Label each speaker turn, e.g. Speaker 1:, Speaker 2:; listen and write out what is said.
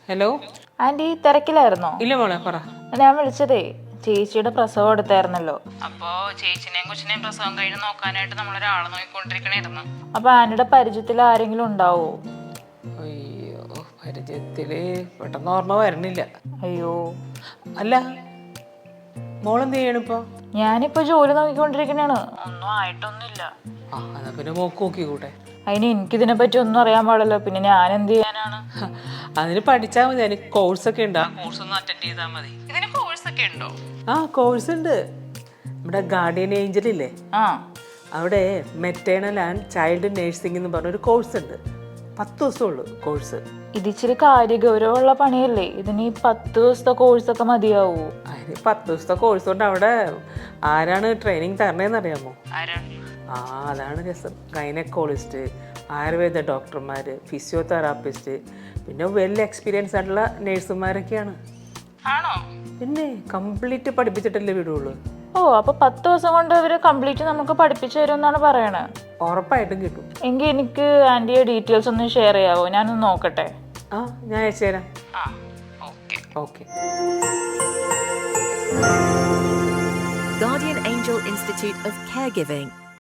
Speaker 1: Hello
Speaker 2: aunty തിരക്കിലായിരുന്നോ?
Speaker 1: ഇല്ല മോളെ പറ.
Speaker 2: ഞാൻ വിളിച്ചതേ ചേച്ചിയുടെ പ്രസവം എടുത്തായിരുന്നല്ലോ.
Speaker 1: അപ്പോ ചേച്ചിനെയും കൊച്ചിനെയും പ്രസവം കഴിഞ്ഞ് നോക്കാനായിട്ട് നമ്മളൊരാളെ നോക്കിക്കൊണ്ടിരിക്കണായിരുന്നു.
Speaker 2: അപ്പൊ ആന്റിയുടെ പരിചയത്തിൽ ആരെങ്കിലും ഉണ്ടാവോ?
Speaker 1: അയ്യോ, പരിചയത്തില് പെട്ടെന്ന് ഓർമ്മ വരണില്ല.
Speaker 2: അയ്യോ,
Speaker 1: അല്ല മോളെന്ത് ചെയ്യണിപ്പോ?
Speaker 2: ഞാനിപ്പോ ജോലി നോക്കിക്കൊണ്ടിരിക്കണാണ്. ഒന്നും ആയിട്ടൊന്നുമില്ല.
Speaker 1: ആ എന്നാ പിന്നെ മോക്ക് നോക്കിക്കൂട്ടെ.
Speaker 2: അതിന് എനിക്കിതിനെ പറ്റി ഒന്നും അറിയാൻ പാടില്ല. പിന്നെ ഞാൻ എന്ത് ചെയ്യാനാണ്?
Speaker 1: അതിന് പഠിച്ചാൽ മതി. അതിന് കോഴ്സൊക്കെ ഉണ്ട്. ആ കോഴ്സ് ഒന്ന് അറ്റൻഡ് ചെയ്താൽ മതി. ഇതിന് കോഴ്സൊക്കെ ഉണ്ടോ? ആ കോഴ്സ് ഉണ്ട്. നമ്മുടെ ഗാർഡിയൻ ഏഞ്ചൽ ഇല്ലേ,
Speaker 2: ആ
Speaker 1: അവിടെ മെറ്റേണൽ ആൻഡ് ചൈൽഡ് നേഴ്സിംഗ് എന്ന് പറഞ്ഞൊരു കോഴ്സ് ഉണ്ട്. 10 ദിവസമുള്ളൂ കോഴ്സ്.
Speaker 2: ഇതിച്ചിരി കാര്യഗൗരവമുള്ള പണിയല്ലേ? ഇതിന് ഈ 10 ദിവസത്തെ കോഴ്സൊക്കെ മതിയാവൂ?
Speaker 1: അതിന് 10 ദിവസത്തെ കോഴ്സ് കൊണ്ട് അവിടെ ആരാണ് ട്രെയിനിങ് തരണേന്ന് അറിയാമോ?
Speaker 2: ആരാണ്?
Speaker 1: ആ അതാണ് രസം. ഗൈനക്കോളജിസ്റ്റ്, ആയുർവേദ ഡോക്ടർമാർ, ഫിസിയോതെറാപ്പിസ്റ്റ്, പിന്നെ വെൽ എക്സ്പീരിയൻസ് ആയിട്ടുള്ള നേഴ്സുമാരൊക്കെയാണ്.
Speaker 2: ആണോ?
Speaker 1: പിന്നെ കംപ്ലീറ്റ് പഠിപ്പിച്ചിട്ടല്ലേ വിടുള്ളൂ.
Speaker 2: ഓ, അപ്പൊ 10 ദിവസം കൊണ്ട് അവര് കംപ്ലീറ്റ് നമുക്ക് പഠിപ്പിച്ചു തരുമെന്നാണ് പറയണേ.
Speaker 1: ഉറപ്പായിട്ടും കിട്ടും.
Speaker 2: എങ്കിൽ എനിക്ക് ആന്റിയുടെ ഡീറ്റെയിൽസ് ഒന്ന് ഷെയർ ചെയ്യാവോ? ഞാനൊന്ന് നോക്കട്ടെ.
Speaker 1: ആ ഞാൻ അയച്ചു തരാം. Okay.
Speaker 3: Guardian Angel Institute of Caregiving.